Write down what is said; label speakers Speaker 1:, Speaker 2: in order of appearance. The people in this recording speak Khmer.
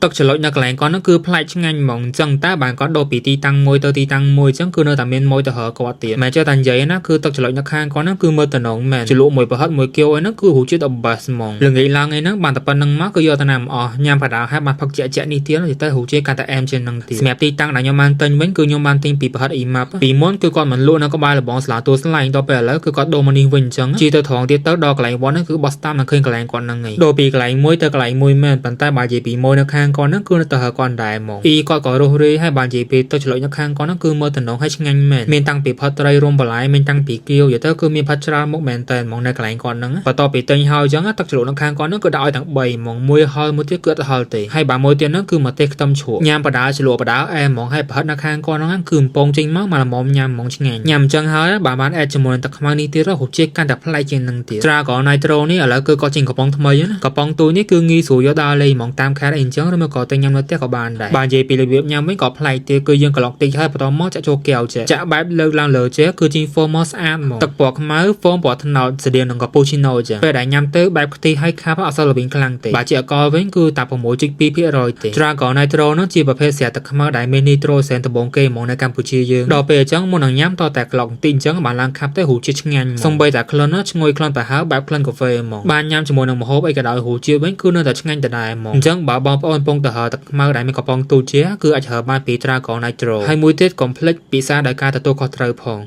Speaker 1: ទឹកច្រឡុចនៅកន្លែងគាត់នោះគឺប្លែកឆ្ងាញ់ហ្មងអញ្ចឹងតែបានគាត់ដូរពីទីតាំងមួយទៅទីតាំងមួយអញ្ចឹងគឺនៅតែមានមួយទៅរកគាត់ទៀតមិនចេះតែនិយាយណាគឺទឹកច្រឡុចនៅខាងគាត់នោះគឺមើលតំណងមែនជ្រលក់មួយប្រហិតមួយគៀវអីហ្នឹងគឺរសជាតិ the best ហ្មងល្ងាចឡើងអីហ្នឹងបានតែប៉ុណ្្នឹងមកគឺយកទៅណាំអស់ញ៉ាំបដាហើយបានផឹកជាក់នេះទៀតទៅរសជាតិកាន់តែអែមជាងនឹងទៀតសម្រាប់ទីតាំងដែលខ្ញុំបានទិញវិញគឺខ្ញុំបានទិញពីប្រហិតអ៊ីម៉ាប់ពីមុនគឺគាត់មិនលក់នៅក្បែរលបងស្លាទួលស្លែងដល់ពេលឥឡូវគឺគាត់ដូរមកនេះវិញអញ្ចឹងជីទៅត្រង់ទៀតទៅដល់កន្លែងវត្តហ្នឹងគឺបោះស្តាំនឹងឃើញកន្លែងគាត់ហ្នឹងឯងដូរពីកន្លែងមួយទៅកន្លែងមួយមែនប៉ុន្តែបើនិយាយពីមួយនៅខាងគាត់ហ្នឹងគឺនៅទៅរកគាត់ដែរហ្មងគាត់ក៏រស់រាយហើយបើនិយាយពីទឹកច្រឡុចនៅខាងគាត់ហ្នឹងគឺមើលតំណងឲ្យឆ្ងាញ់មែនមានតាំងពីផាត់ត្រីរំបន្លែមានតាំងពីគៀវយទៅគឺមានផាត់ច្រើនមុខមែនតែហ្មងនៅកន្លែងគាត់ហ្នឹងបន្ទាប់ពីទិញហើយអញ្ចឹងទឹកច្រឡុចនៅខាងគាត់ហ្នឹងគឺដាក់ឲ្យទាំង3ហ្មងមួយហល់មួយទៀតគឺអត់ហល់ទេហើយបើមួយទៀតហ្នឹងគឺម្ទេសខ្ទឹមជ្រក់ញ៉ាំបដាជ្រលក់បដាអែហ្មងហើយប្រហិតនៅខាងគាត់ហ្នឹងគឺកំពងចេញមកល្មមញ៉ាំហ្មងឆ្ងាញ់ញ៉ាំអញ្ចឹងហើយបើបានអែតជាមួយទឹកខ្មៅនេះទៀតរសជាតិកាន់តែប្លែកជាងនឹងទៀតត្រាកោណៃត្រូនេះឥឡូវគឺគាត់ចេញកំប៉ុងថ្មីណាកំប៉ុងទូនេះគឺងាយស្រួលយកដើរលេងហ្មងតាមខេត្តអីអញ្ចឹងឬមកក៏ទៅញ៉ាំនៅផ្ទះក៏បានដែរបើនិយាយពីរបៀបញ៉ាំវិញក៏ប្លែកទៀតគឺយើងក្លុកតិចហើយបន្តមកចាក់ចូលកែវចាក់បែបលើកឡើងលើចេះគឺជីងហ្វូមមកស្អាតហ្មងទឹកពណ៌ខ្មៅហ្វូមពណ៌ត្នោតស្តៀងនឹងកាពូឈីណូចាពេលដែលញ៉ាំទៅបែបខ្ទិះហើយខាប់អត់សូវល្វីងខ្លាំងទេបើជាអកលវិញគឺតែ6.2%ទេត្រាកោណៃត្រូនោះជាប្រភេទស្រាទឹកខ្មៅដែលមាននីត្រូសែនដំបងគេហ្មងនៅកម្ពុជាយើងដល់ពេលអញ្ចឹងមុននឹងញ៉ាំតតែក្លុកតិចអញ្ចឹងបានឡើងខាប់ទៅរសជាតិឆ្ងាញ់សូម្បីតែក្លិនឈ្ងុយក្លិនប្រហើរបែបក្លិនកាហ្វេហ្មងបានញ៉ាំជាមួយនឹងម្ហូបអីក៏ដោយរសជាតិវិញគឺនៅតែឆ្ងាញ់ដដែលហ្មងអញ្ចឹងបើបងប្អូនពងទៅហៅទឹកខ្មៅដែលមានកំប៉ុងទូជាគឺអាចហៅបានពីត្រាកោណៃត្រូហើយមួយទៀតកុំភ្លេចពិសាដោយការទទួលខុសត្រូវផង